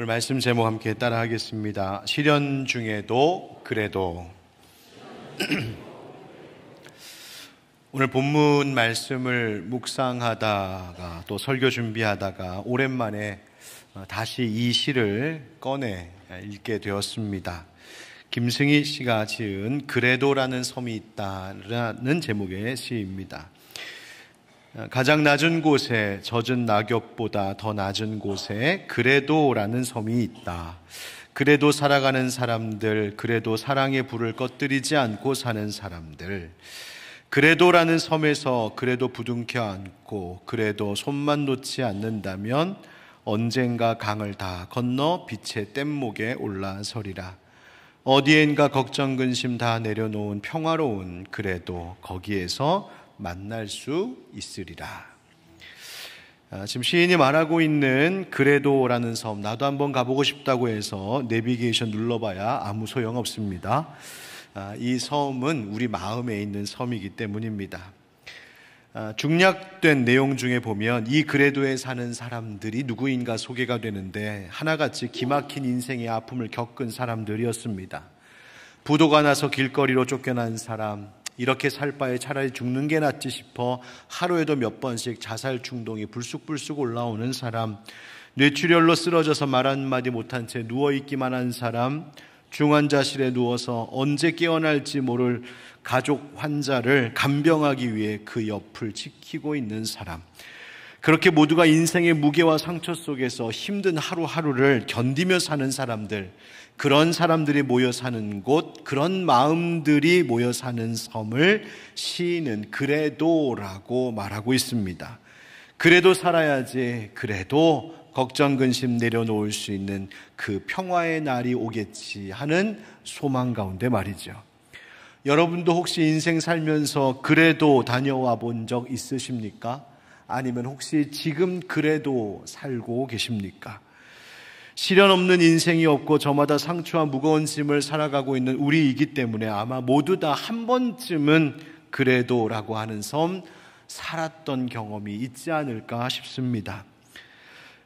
오늘 말씀 제목 함께 따라 하겠습니다. 시련 중에도 그래도. 오늘 본문 말씀을 묵상하다가 또 설교 준비하다가 오랜만에 다시 이 시를 꺼내 읽게 되었습니다. 김승희 씨가 지은 그래도라는 섬이 있다라는 제목의 시입니다. 가장 낮은 곳에 젖은 낙엽보다 더 낮은 곳에 그래도라는 섬이 있다. 그래도 살아가는 사람들, 그래도 사랑의 불을 꺼뜨리지 않고 사는 사람들, 그래도라는 섬에서 그래도 부둥켜 안고 그래도 손만 놓지 않는다면 언젠가 강을 다 건너 빛의 뗏목에 올라서리라. 어디엔가 걱정 근심 다 내려놓은 평화로운 그래도 거기에서 만날 수 있으리라. 지금 시인이 말하고 있는 그래도라는 섬, 나도 한번 가보고 싶다고 해서 내비게이션 눌러봐야 아무 소용없습니다. 이 섬은 우리 마음에 있는 섬이기 때문입니다. 중략된 내용 중에 보면 이 그래도에 사는 사람들이 누구인가 소개가 되는데 하나같이 기막힌 인생의 아픔을 겪은 사람들이었습니다. 부도가 나서 길거리로 쫓겨난 사람, 이렇게 살 바에 차라리 죽는 게 낫지 싶어 하루에도 몇 번씩 자살 충동이 불쑥불쑥 올라오는 사람, 뇌출혈로 쓰러져서 말 한마디 못한 채 누워있기만 한 사람, 중환자실에 누워서 언제 깨어날지 모를 가족 환자를 간병하기 위해 그 옆을 지키고 있는 사람, 그렇게 모두가 인생의 무게와 상처 속에서 힘든 하루하루를 견디며 사는 사람들, 그런 사람들이 모여 사는 곳, 그런 마음들이 모여 사는 섬을 시인은 그래도라고 말하고 있습니다. 그래도 살아야지, 그래도 걱정 근심 내려놓을 수 있는 그 평화의 날이 오겠지 하는 소망 가운데 말이죠. 여러분도 혹시 인생 살면서 그래도 다녀와 본 적 있으십니까? 아니면 혹시 지금 그래도 살고 계십니까? 시련 없는 인생이 없고 저마다 상처와 무거운 짐을 살아가고 있는 우리이기 때문에 아마 모두 다 한 번쯤은 그래도라고 하는 섬 살았던 경험이 있지 않을까 싶습니다.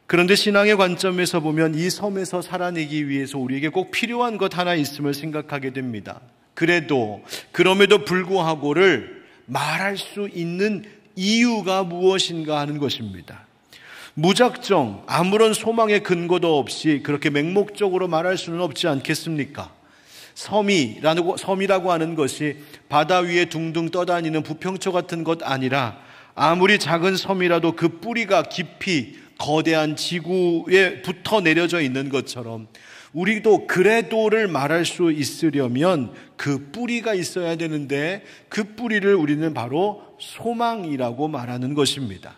그런데 신앙의 관점에서 보면 이 섬에서 살아내기 위해서 우리에게 꼭 필요한 것 하나 있음을 생각하게 됩니다. 그래도, 그럼에도 불구하고를 말할 수 있는 이유가 무엇인가 하는 것입니다. 무작정 아무런 소망의 근거도 없이 그렇게 맹목적으로 말할 수는 없지 않겠습니까? 섬이라고 하는 것이 바다 위에 둥둥 떠다니는 부평초 같은 것 아니라 아무리 작은 섬이라도 그 뿌리가 깊이 거대한 지구에 붙어 내려져 있는 것처럼 우리도 그래도를 말할 수 있으려면 그 뿌리가 있어야 되는데 그 뿌리를 우리는 바로 소망이라고 말하는 것입니다.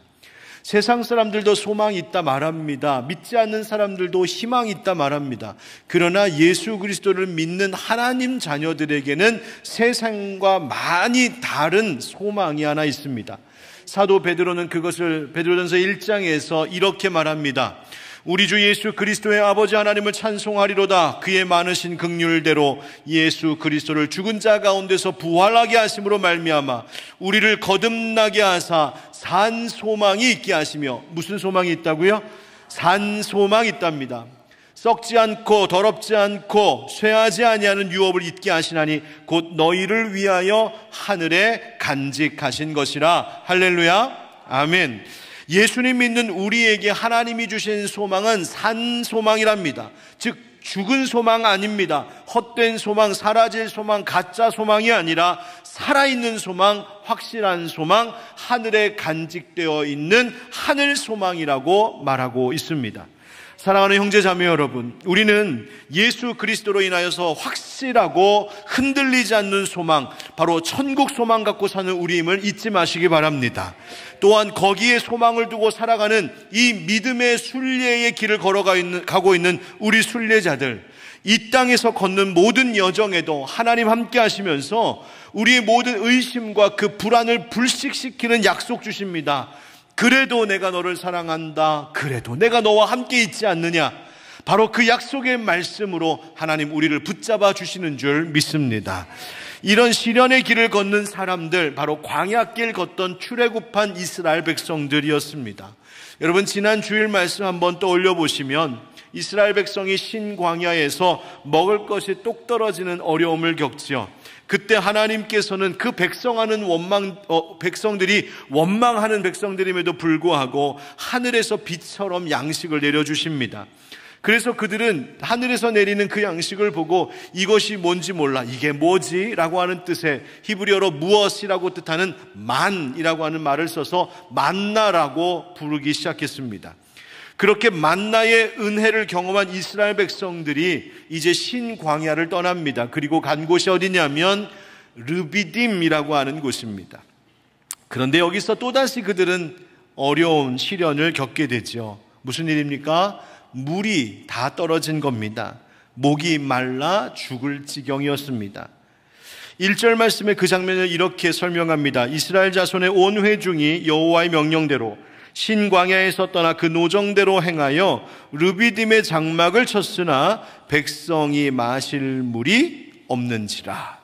세상 사람들도 소망이 있다 말합니다. 믿지 않는 사람들도 희망이 있다 말합니다. 그러나 예수 그리스도를 믿는 하나님 자녀들에게는 세상과 많이 다른 소망이 하나 있습니다. 사도 베드로는 그것을 베드로전서 1장에서 이렇게 말합니다. 우리 주 예수 그리스도의 아버지 하나님을 찬송하리로다. 그의 많으신 긍휼대로 예수 그리스도를 죽은 자 가운데서 부활하게 하심으로 말미암아 우리를 거듭나게 하사 산 소망이 있게 하시며. 무슨 소망이 있다고요? 산 소망이 있답니다. 썩지 않고 더럽지 않고 쇠하지 아니하는 유업을 잊게 하시나니 곧 너희를 위하여 하늘에 간직하신 것이라. 할렐루야, 아멘. 예수님 믿는 우리에게 하나님이 주신 소망은 산 소망이랍니다. 즉 죽은 소망 아닙니다. 헛된 소망, 사라질 소망, 가짜 소망이 아니라 살아있는 소망, 확실한 소망, 하늘에 간직되어 있는 하늘 소망이라고 말하고 있습니다. 사랑하는 형제자매 여러분, 우리는 예수 그리스도로 인하여서 확실하고 흔들리지 않는 소망, 바로 천국 소망 갖고 사는 우리임을 잊지 마시기 바랍니다. 또한 거기에 소망을 두고 살아가는 이 믿음의 순례의 길을 가고 있는 우리 순례자들, 이 땅에서 걷는 모든 여정에도 하나님 함께 하시면서 우리의 모든 의심과 그 불안을 불식시키는 약속 주십니다. 그래도 내가 너를 사랑한다. 그래도 내가 너와 함께 있지 않느냐. 바로 그 약속의 말씀으로 하나님 우리를 붙잡아 주시는 줄 믿습니다. 이런 시련의 길을 걷는 사람들, 바로 광야길 걷던 출애굽한 이스라엘 백성들이었습니다. 여러분, 지난 주일 말씀 한번 떠올려 보시면 이스라엘 백성이 신광야에서 먹을 것이 똑 떨어지는 어려움을 겪지요. 그때 하나님께서는 그 백성들이 원망하는 백성들임에도 불구하고 하늘에서 비처럼 양식을 내려주십니다. 그래서 그들은 하늘에서 내리는 그 양식을 보고 이것이 뭔지 몰라, 이게 뭐지? 라고 하는 뜻의 히브리어로 무엇이라고 뜻하는 만이라고 하는 말을 써서 만나라고 부르기 시작했습니다. 그렇게 만나의 은혜를 경험한 이스라엘 백성들이 이제 신광야를 떠납니다. 그리고 간 곳이 어디냐면 르비딤이라고 하는 곳입니다. 그런데 여기서 또다시 그들은 어려운 시련을 겪게 되죠. 무슨 일입니까? 물이 다 떨어진 겁니다. 목이 말라 죽을 지경이었습니다. 1절 말씀에 그 장면을 이렇게 설명합니다. 이스라엘 자손의 온 회중이 여호와의 명령대로 신광야에서 떠나 그 노정대로 행하여 르비딤의 장막을 쳤으나 백성이 마실 물이 없는지라.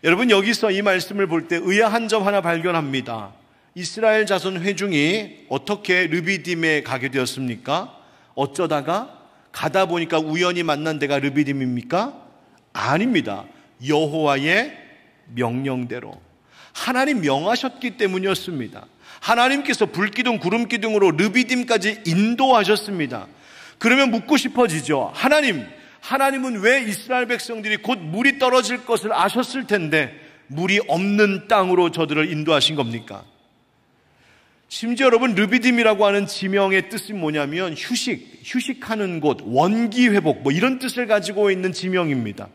여러분, 여기서 이 말씀을 볼 때 의아한 점 하나 발견합니다. 이스라엘 자손 회중이 어떻게 르비딤에 가게 되었습니까? 어쩌다가 가다 보니까 우연히 만난 데가 르비딤입니까? 아닙니다. 여호와의 명령대로 하나님 명하셨기 때문이었습니다. 하나님께서 불기둥 구름기둥으로 르비딤까지 인도하셨습니다. 그러면 묻고 싶어지죠. 하나님은 왜 이스라엘 백성들이 곧 물이 떨어질 것을 아셨을 텐데 물이 없는 땅으로 저들을 인도하신 겁니까? 심지어 여러분, 르비딤이라고 하는 지명의 뜻이 뭐냐면 휴식하는 곳, 원기회복 이런 뜻을 가지고 있는 지명입니다.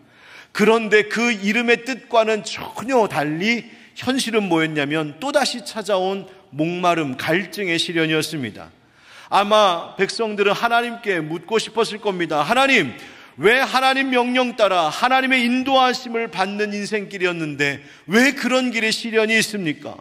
그런데 그 이름의 뜻과는 전혀 달리 현실은 뭐였냐면 또다시 찾아온 목마름, 갈증의 시련이었습니다. 아마 백성들은 하나님께 묻고 싶었을 겁니다. 하나님, 왜 하나님 명령 따라 하나님의 인도하심을 받는 인생길이었는데 왜 그런 길에 시련이 있습니까?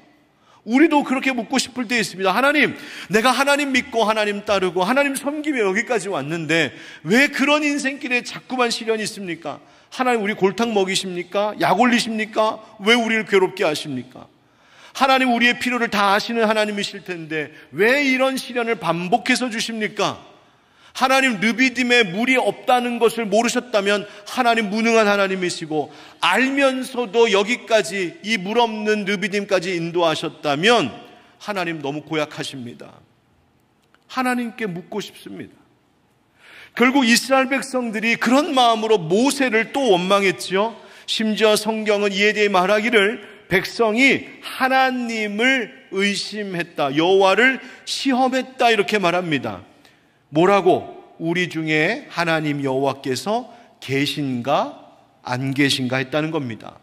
우리도 그렇게 묻고 싶을 때 있습니다. 하나님, 내가 하나님 믿고 하나님 따르고 하나님 섬기며 여기까지 왔는데 왜 그런 인생길에 자꾸만 시련이 있습니까? 하나님, 우리 골탕 먹이십니까? 약 올리십니까? 왜 우리를 괴롭게 하십니까? 하나님, 우리의 필요를 다 아시는 하나님이실 텐데 왜 이런 시련을 반복해서 주십니까? 하나님, 르비딤에 물이 없다는 것을 모르셨다면 하나님 무능한 하나님이시고, 알면서도 여기까지 이 물 없는 르비딤까지 인도하셨다면 하나님 너무 고약하십니다. 하나님께 묻고 싶습니다. 결국 이스라엘 백성들이 그런 마음으로 모세를 또 원망했지요. 심지어 성경은 이에 대해 말하기를 백성이 하나님을 의심했다, 여호와를 시험했다, 이렇게 말합니다. 뭐라고? 우리 중에 하나님 여호와께서 계신가 안 계신가 했다는 겁니다.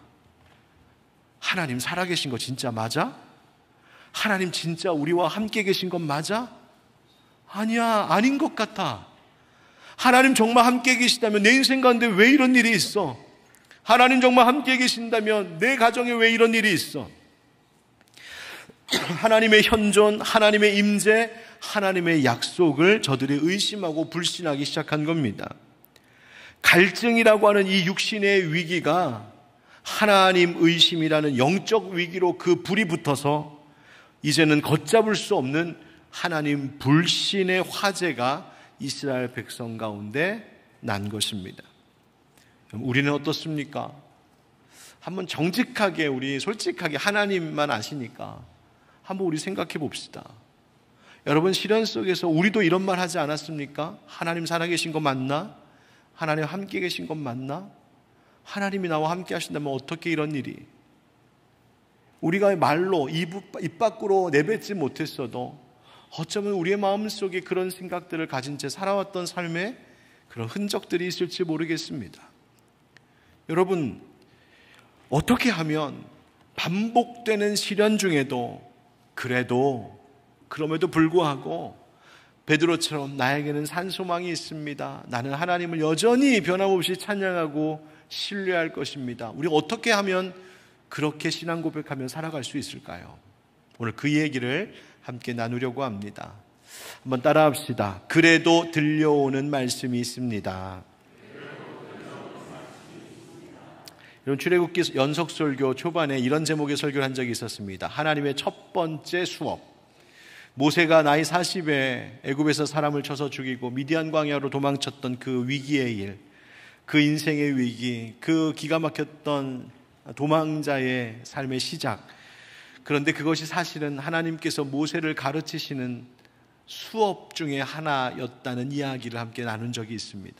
하나님 살아계신 거 진짜 맞아? 하나님 진짜 우리와 함께 계신 건 맞아? 아니야, 아닌 것 같아. 하나님 정말 함께 계시다면 내 인생 가운데 왜 이런 일이 있어? 하나님 정말 함께 계신다면 내 가정에 왜 이런 일이 있어? 하나님의 현존, 하나님의 임재, 하나님의 약속을 저들이 의심하고 불신하기 시작한 겁니다. 갈증이라고 하는 이 육신의 위기가 하나님 의심이라는 영적 위기로 그 불이 붙어서 이제는 걷잡을 수 없는 하나님 불신의 화재가 이스라엘 백성 가운데 난 것입니다. 우리는 어떻습니까? 한번 정직하게, 우리 솔직하게 하나님만 아시니까 한번 우리 생각해 봅시다. 여러분, 시련 속에서 우리도 이런 말 하지 않았습니까? 하나님 살아계신 거 맞나? 하나님 함께 계신 건 맞나? 하나님이 나와 함께 하신다면 어떻게 이런 일이? 우리가 말로 입 밖으로 내뱉지 못했어도 어쩌면 우리의 마음속에 그런 생각들을 가진 채 살아왔던 삶에 그런 흔적들이 있을지 모르겠습니다. 여러분, 어떻게 하면 반복되는 시련 중에도 그럼에도 불구하고 베드로처럼 나에게는 산소망이 있습니다, 나는 하나님을 여전히 변함없이 찬양하고 신뢰할 것입니다, 우리 어떻게 하면 그렇게 신앙 고백하며 살아갈 수 있을까요? 오늘 그 얘기를 함께 나누려고 합니다. 한번 따라합시다. 그래도 들려오는 말씀이 있습니다. 여러분, 출애굽기 연속설교 초반에 이런 제목의 설교를 한 적이 있었습니다. 하나님의 첫 번째 수업. 모세가 나이 40에 애굽에서 사람을 쳐서 죽이고 미디안 광야로 도망쳤던 그 위기의 일, 그 인생의 위기, 그 기가 막혔던 도망자의 삶의 시작. 그런데 그것이 사실은 하나님께서 모세를 가르치시는 수업 중에 하나였다는 이야기를 함께 나눈 적이 있습니다.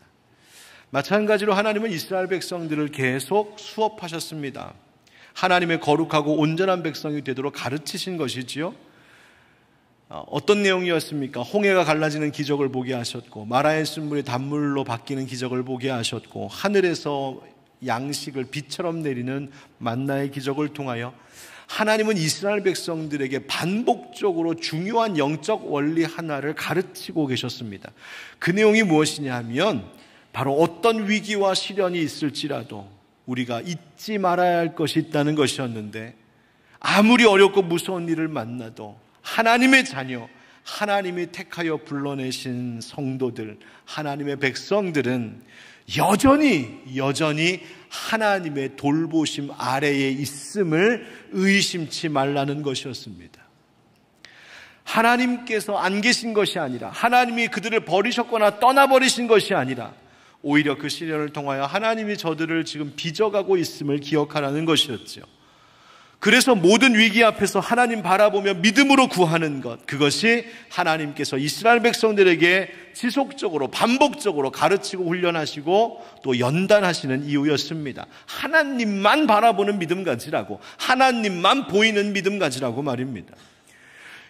마찬가지로 하나님은 이스라엘 백성들을 계속 수업하셨습니다. 하나님의 거룩하고 온전한 백성이 되도록 가르치신 것이지요. 어떤 내용이었습니까? 홍해가 갈라지는 기적을 보게 하셨고, 마라의 쓴물이 단물로 바뀌는 기적을 보게 하셨고, 하늘에서 양식을 비처럼 내리는 만나의 기적을 통하여 하나님은 이스라엘 백성들에게 반복적으로 중요한 영적 원리 하나를 가르치고 계셨습니다. 그 내용이 무엇이냐 하면 바로 어떤 위기와 시련이 있을지라도 우리가 잊지 말아야 할 것이 있다는 것이었는데, 아무리 어렵고 무서운 일을 만나도 하나님의 자녀, 하나님이 택하여 불러내신 성도들, 하나님의 백성들은 여전히 하나님의 돌보심 아래에 있음을 의심치 말라는 것이었습니다. 하나님께서 안 계신 것이 아니라, 하나님이 그들을 버리셨거나 떠나버리신 것이 아니라, 오히려 그 시련을 통하여 하나님이 저들을 지금 빚어가고 있음을 기억하라는 것이었죠. 그래서 모든 위기 앞에서 하나님 바라보며 믿음으로 구하는 것, 그것이 하나님께서 이스라엘 백성들에게 지속적으로 반복적으로 가르치고 훈련하시고 또 연단하시는 이유였습니다. 하나님만 바라보는 믿음 가지라고, 하나님만 보이는 믿음 가지라고 말입니다.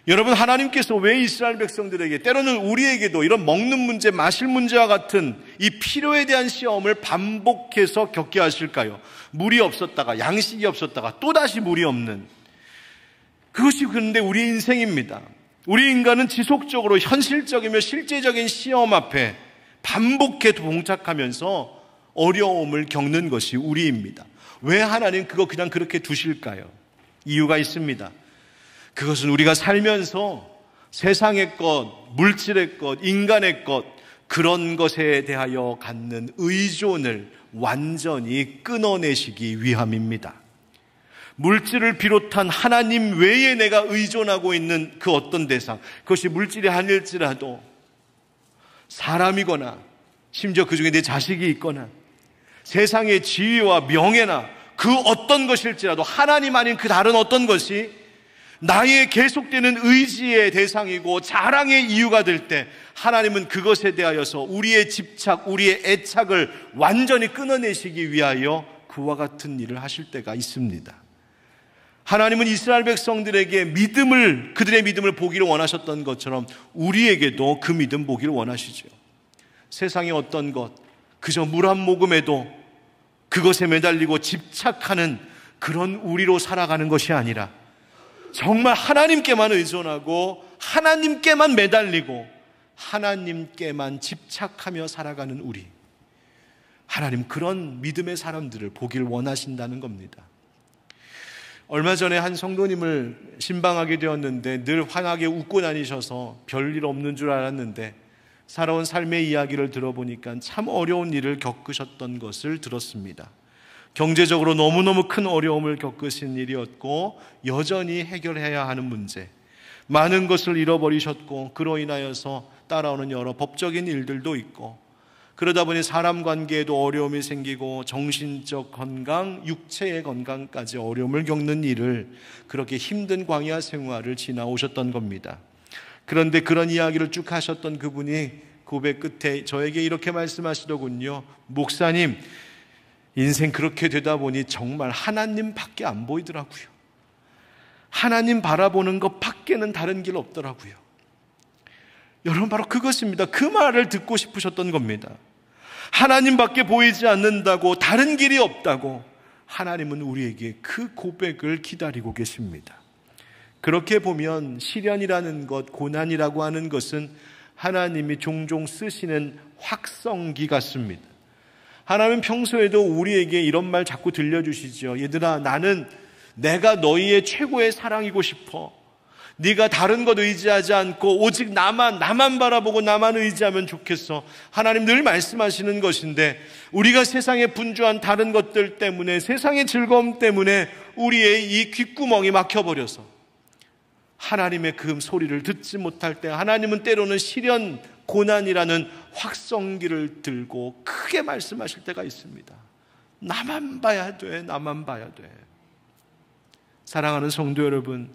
여러분, 하나님께서 왜 이스라엘 백성들에게, 때로는 우리에게도 이런 먹는 문제, 마실 문제와 같은 이 필요에 대한 시험을 반복해서 겪게 하실까요? 물이 없었다가, 양식이 없었다가 또다시 물이 없는, 그것이 그런데 우리의 인생입니다. 우리 인간은 지속적으로 현실적이며 실제적인 시험 앞에 반복해 봉착하면서 어려움을 겪는 것이 우리입니다. 왜 하나님 그거 그냥 그렇게 두실까요? 이유가 있습니다. 그것은 우리가 살면서 세상의 것, 물질의 것, 인간의 것, 그런 것에 대하여 갖는 의존을 완전히 끊어내시기 위함입니다. 물질을 비롯한 하나님 외에 내가 의존하고 있는 그 어떤 대상, 그것이 물질이 아닐지라도 사람이거나 심지어 그 중에 내 자식이 있거나 세상의 지위와 명예나 그 어떤 것일지라도 하나님 아닌 그 다른 어떤 것이 나의 계속되는 의지의 대상이고 자랑의 이유가 될 때 하나님은 그것에 대하여서 우리의 집착, 우리의 애착을 완전히 끊어내시기 위하여 그와 같은 일을 하실 때가 있습니다. 하나님은 이스라엘 백성들에게 그들의 믿음을 보기를 원하셨던 것처럼 우리에게도 그 믿음 보기를 원하시죠. 세상의 어떤 것, 그저 물 한 모금에도 그것에 매달리고 집착하는 그런 우리로 살아가는 것이 아니라 정말 하나님께만 의존하고 하나님께만 매달리고 하나님께만 집착하며 살아가는 우리, 하나님 그런 믿음의 사람들을 보길 원하신다는 겁니다. 얼마 전에 한 성도님을 신방하게 되었는데 늘 환하게 웃고 다니셔서 별일 없는 줄 알았는데 살아온 삶의 이야기를 들어보니까 참 어려운 일을 겪으셨던 것을 들었습니다. 경제적으로 너무너무 큰 어려움을 겪으신 일이었고 여전히 해결해야 하는 문제, 많은 것을 잃어버리셨고 그로 인하여서 따라오는 여러 법적인 일들도 있고, 그러다 보니 사람 관계에도 어려움이 생기고 정신적 건강, 육체의 건강까지 어려움을 겪는 일을, 그렇게 힘든 광야 생활을 지나오셨던 겁니다. 그런데 그런 이야기를 쭉 하셨던 그분이 고백 끝에 저에게 이렇게 말씀하시더군요. 목사님, 인생 그렇게 되다 보니 정말 하나님밖에 안 보이더라고요. 하나님 바라보는 것 밖에는 다른 길 없더라고요. 여러분, 바로 그것입니다. 그 말을 듣고 싶으셨던 겁니다. 하나님밖에 보이지 않는다고, 다른 길이 없다고, 하나님은 우리에게 그 고백을 기다리고 계십니다. 그렇게 보면 시련이라는 것, 고난이라고 하는 것은 하나님이 종종 쓰시는 확성기 같습니다. 하나님은 평소에도 우리에게 이런 말 자꾸 들려주시죠. 얘들아, 나는 내가 너희의 최고의 사랑이고 싶어. 네가 다른 것 의지하지 않고 오직 나만 바라보고 나만 의지하면 좋겠어. 하나님 늘 말씀하시는 것인데, 우리가 세상에 분주한 다른 것들 때문에, 세상의 즐거움 때문에 우리의 이 귓구멍이 막혀버려서 하나님의 그 소리를 듣지 못할 때 하나님은 때로는 시련, 고난이라는 확성기를 들고 크게 말씀하실 때가 있습니다. 나만 봐야 돼, 나만 봐야 돼. 사랑하는 성도 여러분,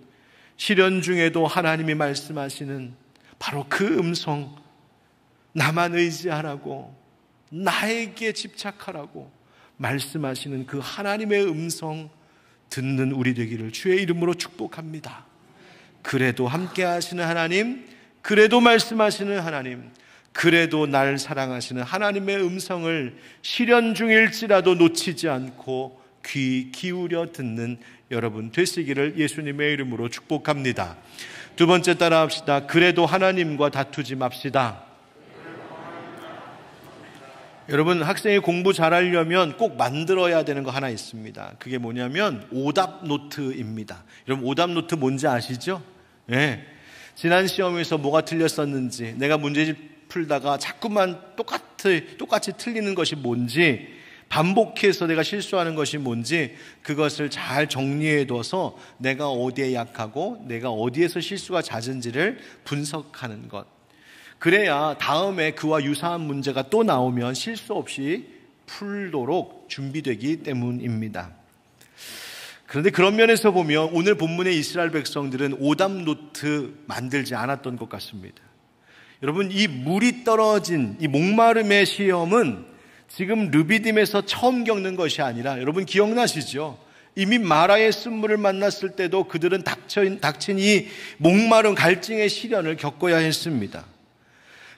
시련 중에도 하나님이 말씀하시는 바로 그 음성, 나만 의지하라고, 나에게 집착하라고 말씀하시는 그 하나님의 음성 듣는 우리 되기를 주의 이름으로 축복합니다. 그래도 함께 하시는 하나님, 그래도 말씀하시는 하나님, 그래도 날 사랑하시는 하나님의 음성을 시련 중일지라도 놓치지 않고 귀 기울여 듣는 여러분 되시기를 예수님의 이름으로 축복합니다. 두 번째 따라합시다. 그래도 하나님과 다투지 맙시다. 여러분, 학생이 공부 잘하려면 꼭 만들어야 되는 거 하나 있습니다. 그게 뭐냐면 오답 노트입니다. 여러분, 오답 노트 뭔지 아시죠? 네. 지난 시험에서 뭐가 틀렸었는지, 내가 문제집 풀다가 자꾸만 똑같이 틀리는 것이 뭔지, 반복해서 내가 실수하는 것이 뭔지 그것을 잘 정리해둬서 내가 어디에 약하고 내가 어디에서 실수가 잦은지를 분석하는 것. 그래야 다음에 그와 유사한 문제가 또 나오면 실수 없이 풀도록 준비되기 때문입니다. 그런데 그런 면에서 보면 오늘 본문의 이스라엘 백성들은 오답 노트 만들지 않았던 것 같습니다. 여러분, 이 물이 떨어진 이 목마름의 시험은 지금 르비딤에서 처음 겪는 것이 아니라, 여러분 기억나시죠? 이미 마라의 쓴물을 만났을 때도 그들은 닥친 이 목마름 갈증의 시련을 겪어야 했습니다.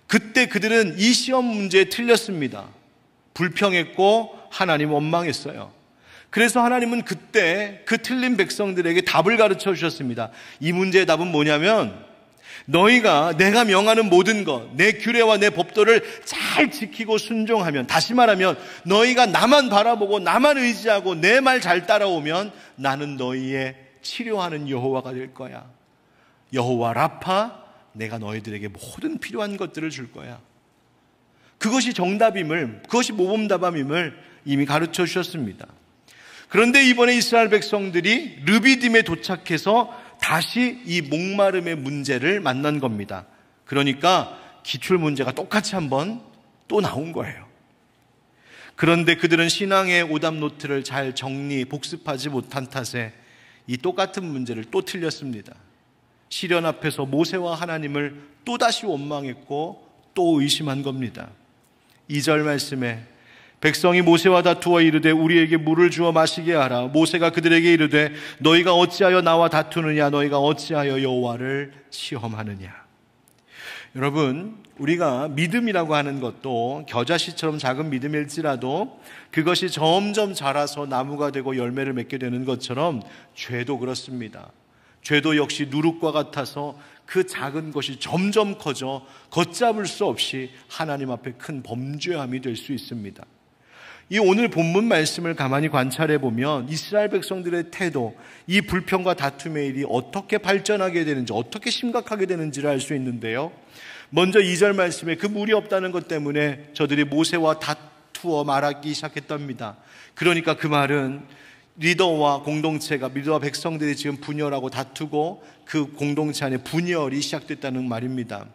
그때 그들은 이 시험 문제에 틀렸습니다. 불평했고 하나님 원망했어요. 그래서 하나님은 그때 그 틀린 백성들에게 답을 가르쳐 주셨습니다. 이 문제의 답은 뭐냐면, 너희가 내가 명하는 모든 것, 내 규례와 내 법도를 잘 지키고 순종하면, 다시 말하면 너희가 나만 바라보고 나만 의지하고 내 말 잘 따라오면 나는 너희의 치료하는 여호와가 될 거야. 여호와 라파, 내가 너희들에게 모든 필요한 것들을 줄 거야. 그것이 정답임을, 그것이 모범답임을 이미 가르쳐 주셨습니다. 그런데 이번에 이스라엘 백성들이 르비딤에 도착해서 다시 이 목마름의 문제를 만난 겁니다. 그러니까 기출 문제가 똑같이 한번 또 나온 거예요. 그런데 그들은 신앙의 오답 노트를 잘 정리, 복습하지 못한 탓에 이 똑같은 문제를 또 틀렸습니다. 시련 앞에서 모세와 하나님을 또다시 원망했고 또 의심한 겁니다. 2절 말씀에 백성이 모세와 다투어 이르되 우리에게 물을 주어 마시게 하라. 모세가 그들에게 이르되 너희가 어찌하여 나와 다투느냐, 너희가 어찌하여 여호와를 시험하느냐. 여러분, 우리가 믿음이라고 하는 것도 겨자씨처럼 작은 믿음일지라도 그것이 점점 자라서 나무가 되고 열매를 맺게 되는 것처럼 죄도 그렇습니다. 죄도 역시 누룩과 같아서 그 작은 것이 점점 커져 걷잡을 수 없이 하나님 앞에 큰 범죄함이 될 수 있습니다. 이 오늘 본문 말씀을 가만히 관찰해 보면 이스라엘 백성들의 태도, 이 불평과 다툼의 일이 어떻게 발전하게 되는지, 어떻게 심각하게 되는지를 알 수 있는데요. 먼저 2절 말씀에 그 물이 없다는 것 때문에 저들이 모세와 다투어 말하기 시작했답니다. 그러니까 그 말은 리더와 백성들이 지금 분열하고 다투고 그 공동체 안에 분열이 시작됐다는 말입니다.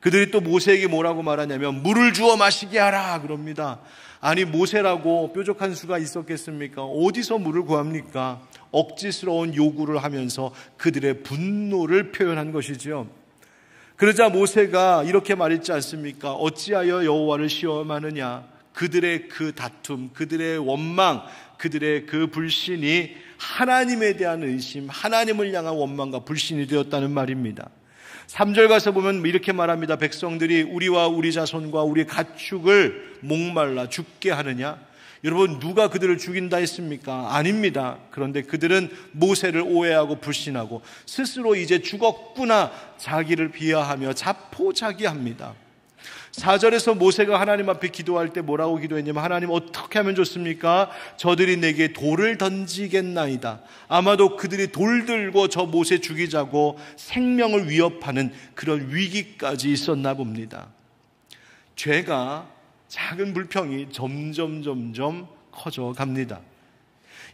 그들이 또 모세에게 뭐라고 말하냐면 물을 주어 마시게 하라 그럽니다. 아니, 모세라고 뾰족한 수가 있었겠습니까? 어디서 물을 구합니까? 억지스러운 요구를 하면서 그들의 분노를 표현한 것이죠. 그러자 모세가 이렇게 말했지 않습니까? 어찌하여 여호와를 시험하느냐. 그들의 그 다툼, 그들의 원망, 그들의 그 불신이 하나님에 대한 의심, 하나님을 향한 원망과 불신이 되었다는 말입니다. 3절 가서 보면 이렇게 말합니다. 백성들이 우리와 우리 자손과 우리 가축을 목말라 죽게 하느냐? 여러분, 누가 그들을 죽인다 했습니까? 아닙니다. 그런데 그들은 모세를 오해하고 불신하고 스스로 이제 죽었구나 자기를 비하하며 자포자기합니다. 4절에서 모세가 하나님 앞에 기도할 때 뭐라고 기도했냐면, 하나님 어떻게 하면 좋습니까? 저들이 내게 돌을 던지겠나이다. 아마도 그들이 돌 들고 저 모세 죽이자고 생명을 위협하는 그런 위기까지 있었나 봅니다. 죄가, 작은 불평이 점점 커져 갑니다.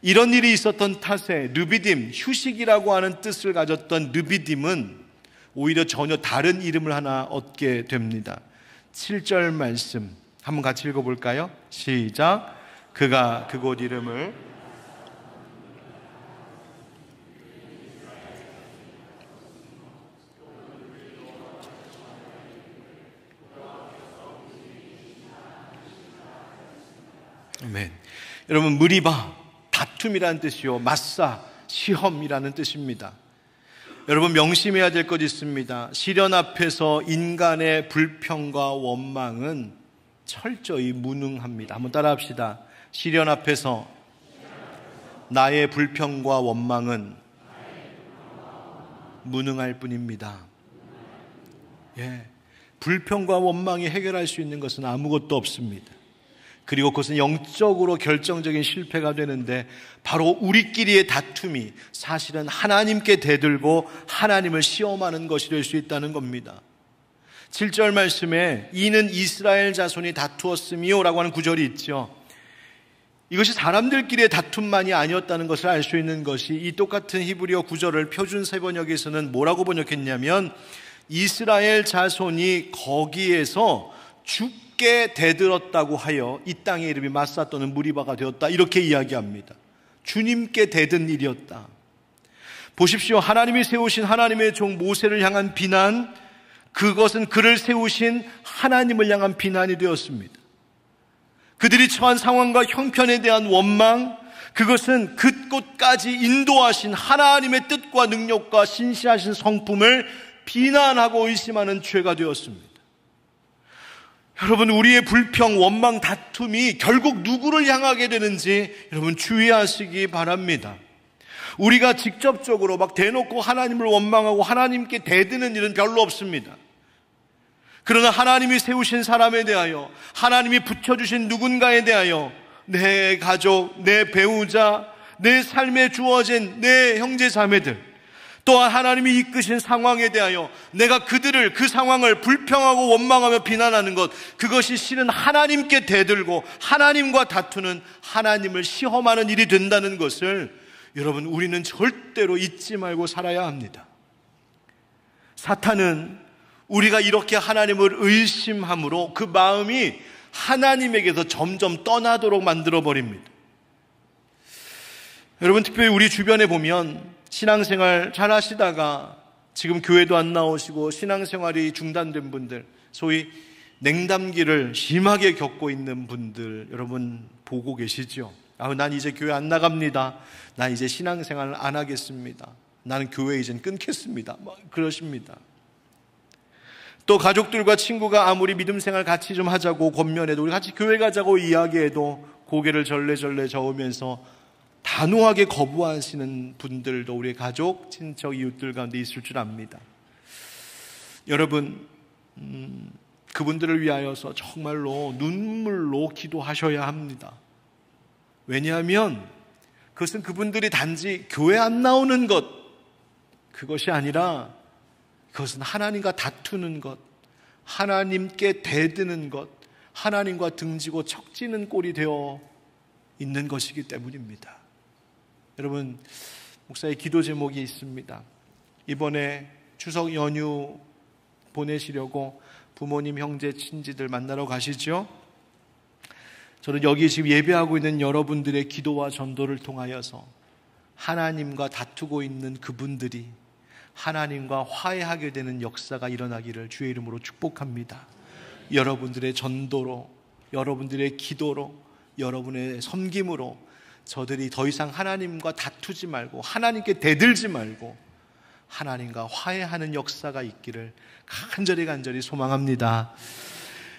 이런 일이 있었던 탓에 르비딤, 휴식이라고 하는 뜻을 가졌던 르비딤은 오히려 전혀 다른 이름을 하나 얻게 됩니다. 7절 말씀 한번 같이 읽어볼까요? 시작. 그가 그곳 이름을 아멘. 여러분, 무리바 다툼이라는 뜻이요, 마사 시험이라는 뜻입니다. 여러분, 명심해야 될 것 있습니다. 시련 앞에서 인간의 불평과 원망은 철저히 무능합니다. 한번 따라합시다. 시련 앞에서 나의 불평과 원망은 무능할 뿐입니다. 불평과 원망이 해결할 수 있는 것은 아무것도 없습니다. 그리고 그것은 영적으로 결정적인 실패가 되는데, 바로 우리끼리의 다툼이 사실은 하나님께 대들고 하나님을 시험하는 것이 될 수 있다는 겁니다. 7절 말씀에 이는 이스라엘 자손이 다투었으며 라고 하는 구절이 있죠. 이것이 사람들끼리의 다툼만이 아니었다는 것을 알 수 있는 것이, 이 똑같은 히브리어 구절을 표준 세번역에서는 뭐라고 번역했냐면, 이스라엘 자손이 거기에서 죽게 대들었다고 하여 이 땅의 이름이 마사 또는 무리바가 되었다, 이렇게 이야기합니다. 주님께 대든 일이었다. 보십시오. 하나님이 세우신 하나님의 종 모세를 향한 비난, 그것은 그를 세우신 하나님을 향한 비난이 되었습니다. 그들이 처한 상황과 형편에 대한 원망, 그것은 그곳까지 인도하신 하나님의 뜻과 능력과 신실하신 성품을 비난하고 의심하는 죄가 되었습니다. 여러분, 우리의 불평, 원망, 다툼이 결국 누구를 향하게 되는지 여러분 주의하시기 바랍니다. 우리가 직접적으로 막 대놓고 하나님을 원망하고 하나님께 대드는 일은 별로 없습니다. 그러나 하나님이 세우신 사람에 대하여, 하나님이 붙여주신 누군가에 대하여, 내 가족, 내 배우자, 내 삶에 주어진 내 형제 자매들, 또한 하나님이 이끄신 상황에 대하여 내가 그들을, 그 상황을 불평하고 원망하며 비난하는 것, 그것이 실은 하나님께 대들고 하나님과 다투는, 하나님을 시험하는 일이 된다는 것을 여러분, 우리는 절대로 잊지 말고 살아야 합니다. 사탄은 우리가 이렇게 하나님을 의심함으로 그 마음이 하나님에게서 점점 떠나도록 만들어버립니다. 여러분, 특별히 우리 주변에 보면 신앙생활 잘 하시다가 지금 교회도 안 나오시고 신앙생활이 중단된 분들, 소위 냉담기를 심하게 겪고 있는 분들 여러분 보고 계시죠? 난 이제 교회 안 나갑니다. 난 이제 신앙생활 안 하겠습니다. 나는 교회 이젠 끊겠습니다. 그러십니다. 또 가족들과 친구가 아무리 믿음생활 같이 좀 하자고 권면해도, 우리 같이 교회 가자고 이야기해도 고개를 절레절레 저으면서 단호하게 거부하시는 분들도 우리 가족, 친척, 이웃들 가운데 있을 줄 압니다. 여러분, 그분들을 위하여서 정말로 눈물로 기도하셔야 합니다. 왜냐하면 그것은 그분들이 단지 교회 안 나오는 것, 그것이 아니라 그것은 하나님과 다투는 것, 하나님께 대드는 것, 하나님과 등지고 척지는 꼴이 되어 있는 것이기 때문입니다. 여러분, 목사의 기도 제목이 있습니다. 이번에 추석 연휴 보내시려고 부모님, 형제, 친지들 만나러 가시죠? 저는 여기 지금 예배하고 있는 여러분들의 기도와 전도를 통하여서 하나님과 다투고 있는 그분들이 하나님과 화해하게 되는 역사가 일어나기를 주의 이름으로 축복합니다. 여러분들의 전도로, 여러분들의 기도로, 여러분의 섬김으로 저들이 더 이상 하나님과 다투지 말고 하나님께 대들지 말고 하나님과 화해하는 역사가 있기를 간절히 소망합니다.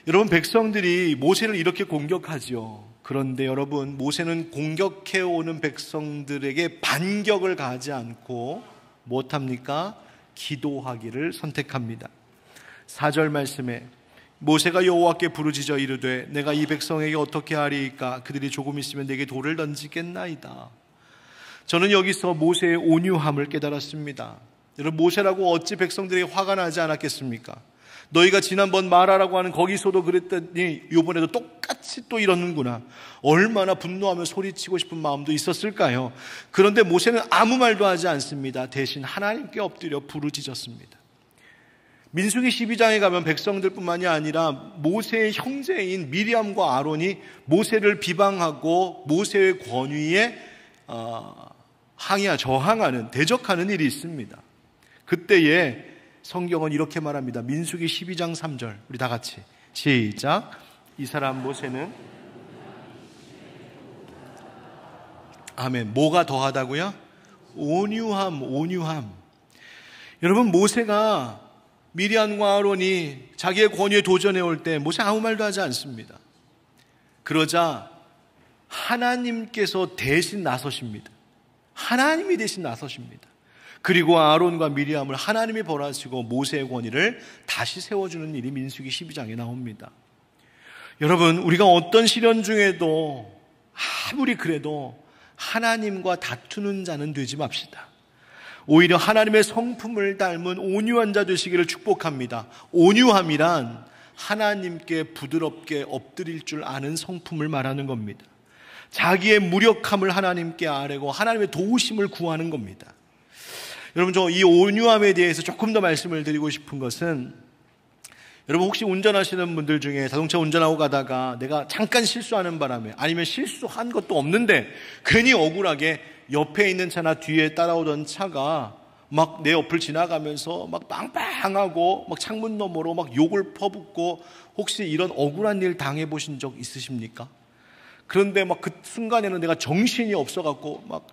여러분, 백성들이 모세를 이렇게 공격하죠. 그런데 여러분, 모세는 공격해오는 백성들에게 반격을 가하지 않고 무엇합니까? 기도하기를 선택합니다. 4절 말씀에 모세가 여호와께 부르짖어 이르되 내가 이 백성에게 어떻게 하리이까? 그들이 조금 있으면 내게 돌을 던지겠나이다. 저는 여기서 모세의 온유함을 깨달았습니다. 여러분, 모세라고 어찌 백성들이 화가 나지 않았겠습니까? 너희가 지난번 말하라고 하는 거기서도 그랬더니 이번에도 똑같이 또 이러는구나. 얼마나 분노하며 소리치고 싶은 마음도 있었을까요? 그런데 모세는 아무 말도 하지 않습니다. 대신 하나님께 엎드려 부르짖었습니다. 민수기 12장에 가면 백성들뿐만이 아니라 모세의 형제인 미리암과 아론이 모세를 비방하고 모세의 권위에 저항하는, 대적하는 일이 있습니다. 그때에 성경은 이렇게 말합니다. 민수기 12장 3절, 우리 다 같이 시작. 이 사람 모세는, 아멘, 뭐가 더하다고요? 온유함. 여러분, 모세가 미리암과 아론이 자기의 권위에 도전해 올 때 모세 아무 말도 하지 않습니다. 그러자 하나님께서 대신 나서십니다. 하나님이 대신 나서십니다. 그리고 아론과 미리암을 하나님이 벌하시고 모세의 권위를 다시 세워주는 일이 민수기 12장에 나옵니다. 여러분, 우리가 어떤 시련 중에도 아무리 그래도 하나님과 다투는 자는 되지 맙시다. 오히려 하나님의 성품을 닮은 온유한 자 되시기를 축복합니다. 온유함이란 하나님께 부드럽게 엎드릴 줄 아는 성품을 말하는 겁니다. 자기의 무력함을 하나님께 아뢰고 하나님의 도우심을 구하는 겁니다. 여러분, 저 이 온유함에 대해서 조금 더 말씀을 드리고 싶은 것은, 여러분 혹시 운전하시는 분들 중에 자동차 운전하고 가다가 내가 잠깐 실수하는 바람에, 아니면 실수한 것도 없는데 괜히 억울하게 옆에 있는 차나 뒤에 따라오던 차가 막 내 옆을 지나가면서 막 빵빵하고 막 창문 너머로 막 욕을 퍼붓고, 혹시 이런 억울한 일 당해보신 적 있으십니까? 그런데 막 그 순간에는 내가 정신이 없어갖고 막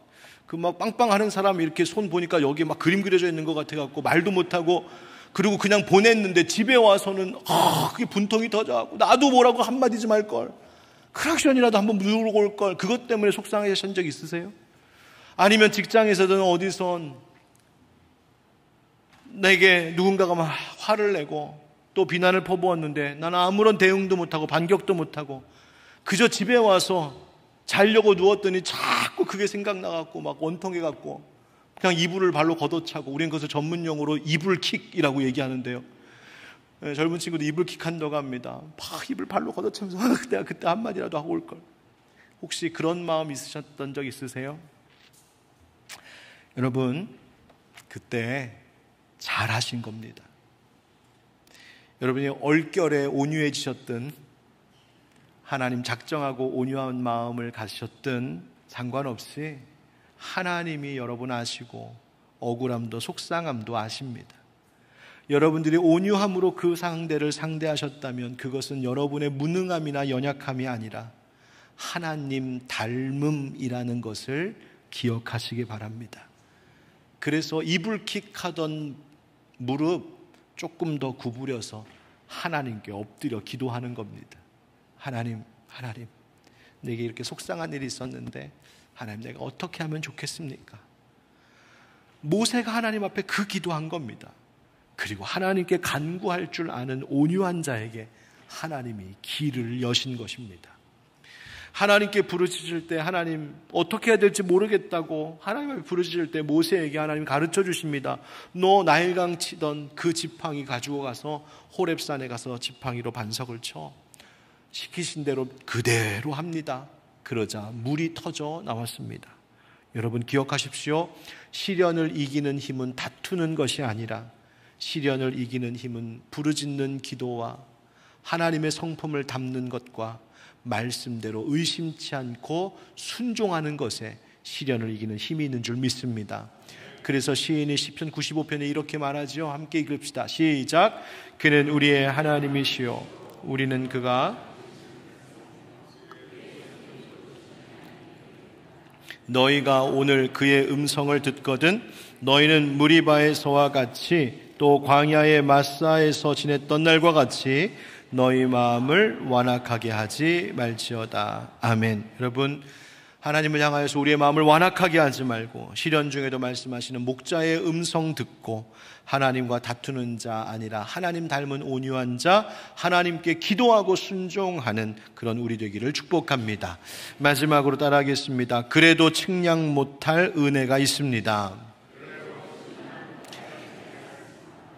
빵빵하는 사람이 이렇게 손 보니까 여기 막 그림 그려져 있는 것 같아갖고 말도 못하고, 그리고 그냥 보냈는데 집에 와서는 그게 분통이 터져갖고 나도 뭐라고 한마디 좀 할걸, 크락션이라도 한번 누르고 올걸, 그것 때문에 속상해하신 적 있으세요? 아니면 직장에서든 어디선 내게 누군가가 막 화를 내고 또 비난을 퍼부었는데 나는 아무런 대응도 못하고 반격도 못하고 그저 집에 와서 자려고 누웠더니 자꾸 그게 생각나갖고 막 원통해갖고 그냥 이불을 발로 걷어차고, 우리는 그것을 전문용어로 이불킥이라고 얘기하는데요. 젊은 친구도 이불킥 한다고 합니다. 막 이불 발로 걷어차면서 내가 그때 한마디라도 하고 올걸. 혹시 그런 마음 있으셨던 적 있으세요? 여러분, 그때 잘하신 겁니다. 여러분이 얼결에 온유해지셨든 하나님 작정하고 온유한 마음을 가지셨든 상관없이 하나님이 여러분 아시고 억울함도 속상함도 아십니다. 여러분들이 온유함으로 그 상대를 상대하셨다면 그것은 여러분의 무능함이나 연약함이 아니라 하나님 닮음이라는 것을 기억하시기 바랍니다. 그래서 이불킥하던 무릎 조금 더 구부려서 하나님께 엎드려 기도하는 겁니다. 하나님, 내게 이렇게 속상한 일이 있었는데 하나님, 내가 어떻게 하면 좋겠습니까? 모세가 하나님 앞에 그 기도한 겁니다. 그리고 하나님께 간구할 줄 아는 온유한 자에게 하나님이 길을 여신 것입니다. 하나님께 부르짖을 때, 하나님 어떻게 해야 될지 모르겠다고 하나님 앞에 부르짖을 때 모세에게 하나님 가르쳐 주십니다. 너 나일강 치던 그 지팡이 가지고 가서 호렙산에 가서 지팡이로 반석을 쳐. 시키신 대로 그대로 합니다. 그러자 물이 터져 나왔습니다. 여러분 기억하십시오. 시련을 이기는 힘은 다투는 것이 아니라 시련을 이기는 힘은 부르짖는 기도와 하나님의 성품을 담는 것과 말씀대로 의심치 않고 순종하는 것에 시련을 이기는 힘이 있는 줄 믿습니다. 그래서 시인이 시편 95편에 이렇게 말하죠. 함께 읽읍시다. 시작. 그는 우리의 하나님이시요 우리는 그가 너희가 오늘 그의 음성을 듣거든 너희는 무리바에서와 같이 또 광야의 마사에서 지냈던 날과 같이 너희 마음을 완악하게 하지 말지어다. 아멘. 여러분, 하나님을 향하여서 우리의 마음을 완악하게 하지 말고 시련 중에도 말씀하시는 목자의 음성 듣고 하나님과 다투는 자 아니라 하나님 닮은 온유한 자, 하나님께 기도하고 순종하는 그런 우리 되기를 축복합니다. 마지막으로 따라하겠습니다. 그래도 측량 못할 은혜가 있습니다.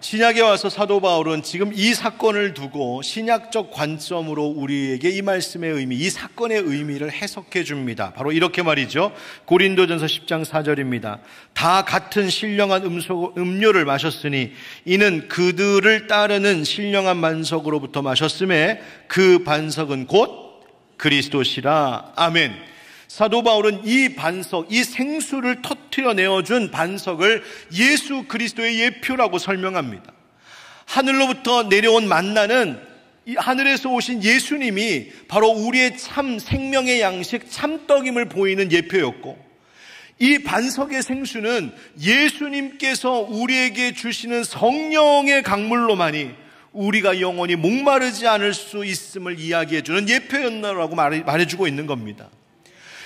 신약에 와서 사도 바울은 지금 이 사건을 두고 신약적 관점으로 우리에게 이 말씀의 의미, 이 사건의 의미를 해석해 줍니다. 바로 이렇게 말이죠. 고린도전서 10장 4절입니다. 다 같은 신령한 음료를 마셨으니 이는 그들을 따르는 신령한 반석으로부터 마셨음에 그 반석은 곧 그리스도시라. 아멘. 사도 바울은 이 반석, 이 생수를 터뜨려 내어준 반석을 예수 그리스도의 예표라고 설명합니다. 하늘로부터 내려온 만나는 이 하늘에서 오신 예수님이 바로 우리의 참 생명의 양식 참떡임을 보이는 예표였고, 이 반석의 생수는 예수님께서 우리에게 주시는 성령의 강물로만이 우리가 영원히 목마르지 않을 수 있음을 이야기해주는 예표였나라고 말해주고 있는 겁니다.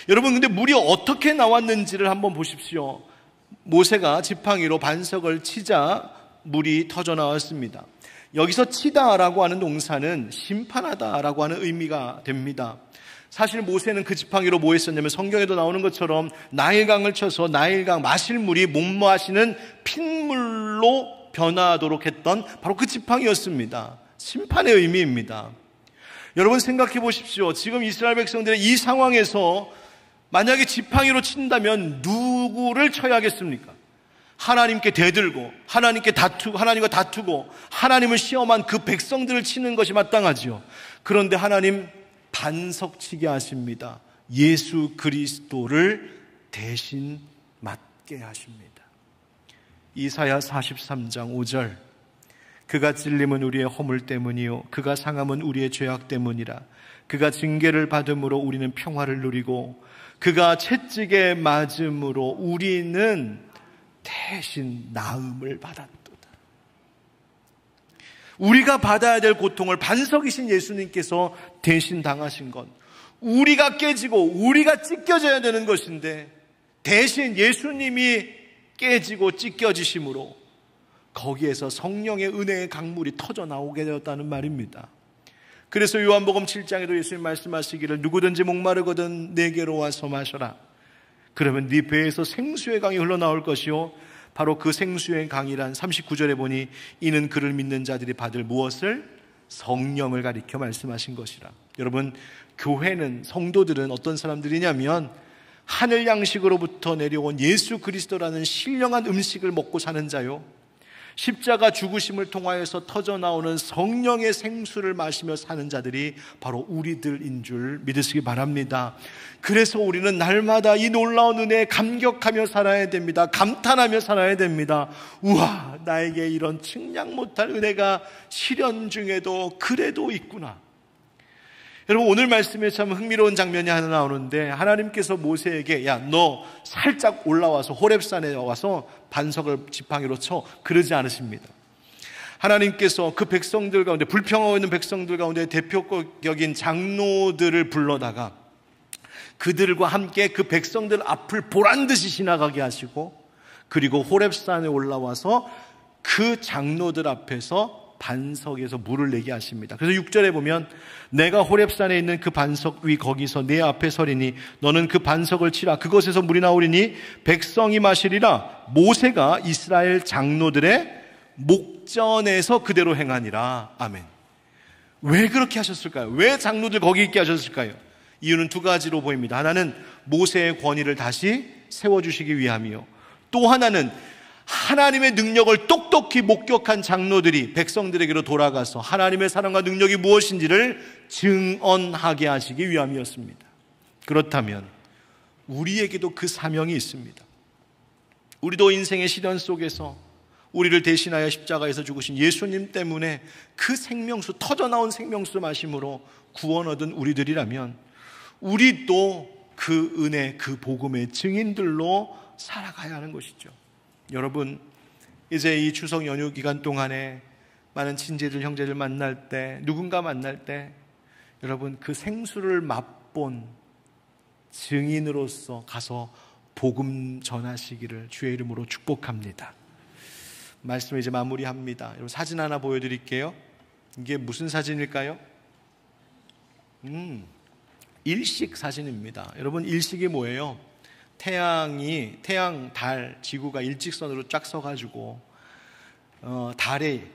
여러분, 근데 물이 어떻게 나왔는지를 한번 보십시오. 모세가 지팡이로 반석을 치자 물이 터져 나왔습니다. 여기서 치다라고 하는 동사는 심판하다라고 하는 의미가 됩니다. 사실 모세는 그 지팡이로 뭐 했었냐면, 성경에도 나오는 것처럼 나일강을 쳐서 나일강 마실 물이 못 마시는 핏물로 변화하도록 했던 바로 그 지팡이였습니다. 심판의 의미입니다. 여러분, 생각해 보십시오. 지금 이스라엘 백성들의 이 상황에서 만약에 지팡이로 친다면 누구를 쳐야겠습니까? 하나님께 대들고 하나님과 다투고 하나님을 시험한 그 백성들을 치는 것이 마땅하지요. 그런데 하나님 반석치게 하십니다. 예수 그리스도를 대신 맞게 하십니다. 이사야 43장 5절, 그가 찔림은 우리의 허물 때문이요 그가 상함은 우리의 죄악 때문이라. 그가 징계를 받음으로 우리는 평화를 누리고 그가 채찍에 맞음으로 우리는 대신 나음을 받았도다. 우리가 받아야 될 고통을 반석이신 예수님께서 대신 당하신 것, 우리가 깨지고 우리가 찢겨져야 되는 것인데 대신 예수님이 깨지고 찢겨지심으로 거기에서 성령의 은혜의 강물이 터져 나오게 되었다는 말입니다. 그래서 요한복음 7장에도 예수님 말씀하시기를 누구든지 목마르거든 내게로 와서 마셔라. 그러면 네 배에서 생수의 강이 흘러나올 것이요 바로 그 생수의 강이란 39절에 보니 이는 그를 믿는 자들이 받을 무엇을? 성령을 가리켜 말씀하신 것이라. 여러분, 교회는, 성도들은 어떤 사람들이냐면 하늘 양식으로부터 내려온 예수 그리스도라는 신령한 음식을 먹고 사는 자요, 십자가 죽으심을 통하여서 터져나오는 성령의 생수를 마시며 사는 자들이 바로 우리들인 줄 믿으시기 바랍니다. 그래서 우리는 날마다 이 놀라운 은혜에 감격하며 살아야 됩니다. 감탄하며 살아야 됩니다. 우와, 나에게 이런 측량 못할 은혜가 시련 중에도 그래도 있구나. 여러분, 오늘 말씀에 참 흥미로운 장면이 하나 나오는데, 하나님께서 모세에게 야, 너 살짝 올라와서 호렙산에 와서 반석을 지팡이로 쳐, 그러지 않으십니다. 하나님께서 그 백성들 가운데, 불평하고 있는 백성들 가운데 대표격인 장로들을 불러다가 그들과 함께 그 백성들 앞을 보란듯이 지나가게 하시고, 그리고 호렙산에 올라와서 그 장로들 앞에서 반석에서 물을 내게 하십니다. 그래서 6절에 보면 내가 호렙산에 있는 그 반석 위 거기서 내 앞에 서리니 너는 그 반석을 치라. 그것에서 물이 나오리니 백성이 마시리라. 모세가 이스라엘 장로들의 목전에서 그대로 행하니라. 아멘. 왜 그렇게 하셨을까요? 왜 장로들 거기 있게 하셨을까요? 이유는 두 가지로 보입니다. 하나는 모세의 권위를 다시 세워주시기 위함이요, 또 하나는 하나님의 능력을 똑똑히 목격한 장로들이 백성들에게로 돌아가서 하나님의 사랑과 능력이 무엇인지를 증언하게 하시기 위함이었습니다. 그렇다면 우리에게도 그 사명이 있습니다. 우리도 인생의 시련 속에서 우리를 대신하여 십자가에서 죽으신 예수님 때문에 그 생명수, 터져나온 생명수 마심으로 구원 얻은 우리들이라면 우리도 그 은혜, 그 복음의 증인들로 살아가야 하는 것이죠. 여러분, 이제 이 추석 연휴 기간 동안에 많은 친지들, 형제들 만날 때, 누군가 만날 때 여러분 그 생수를 맛본 증인으로서 가서 복음 전하시기를 주의 이름으로 축복합니다. 말씀을 이제 마무리합니다. 여러분, 사진 하나 보여드릴게요. 이게 무슨 사진일까요? 일식 사진입니다. 여러분, 일식이 뭐예요? 태양, 달, 지구가 일직선으로 쫙 서가지고 달에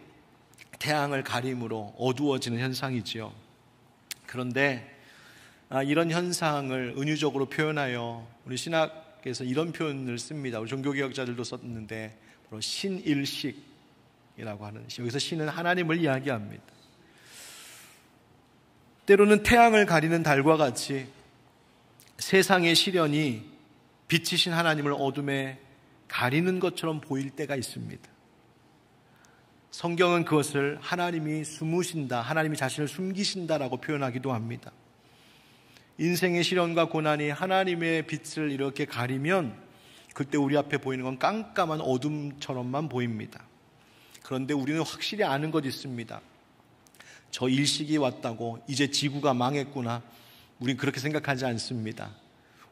태양을 가림으로 어두워지는 현상이지요. 그런데 이런 현상을 은유적으로 표현하여 우리 신학에서 이런 표현을 씁니다. 우리 종교개혁자들도 썼는데 바로 신일식이라고 하는, 여기서 신은 하나님을 이야기합니다. 때로는 태양을 가리는 달과 같이 세상의 시련이 빛이신 하나님을 어둠에 가리는 것처럼 보일 때가 있습니다. 성경은 그것을 하나님이 숨으신다, 하나님이 자신을 숨기신다라고 표현하기도 합니다. 인생의 시련과 고난이 하나님의 빛을 이렇게 가리면 그때 우리 앞에 보이는 건 깜깜한 어둠처럼만 보입니다. 그런데 우리는 확실히 아는 것 있습니다. 저 일식이 왔다고 이제 지구가 망했구나, 우린 그렇게 생각하지 않습니다.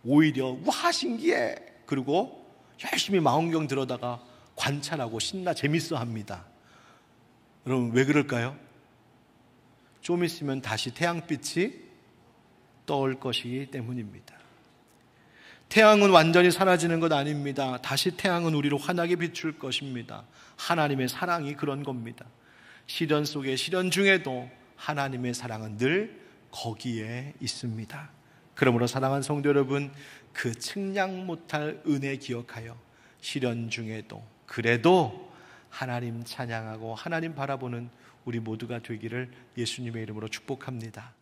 오히려 와 신기해, 그리고 열심히 망원경 들어다가 관찰하고 신나 재밌어 합니다. 여러분 왜 그럴까요? 좀 있으면 다시 태양빛이 떠올 것이기 때문입니다. 태양은 완전히 사라지는 것 아닙니다. 다시 태양은 우리를 환하게 비출 것입니다. 하나님의 사랑이 그런 겁니다. 시련 속에, 시련 중에도 하나님의 사랑은 늘 거기에 있습니다. 그러므로 사랑하는 성도 여러분, 그 측량 못할 은혜 기억하여 시련 중에도 그래도 하나님 찬양하고 하나님 바라보는 우리 모두가 되기를 예수님의 이름으로 축복합니다.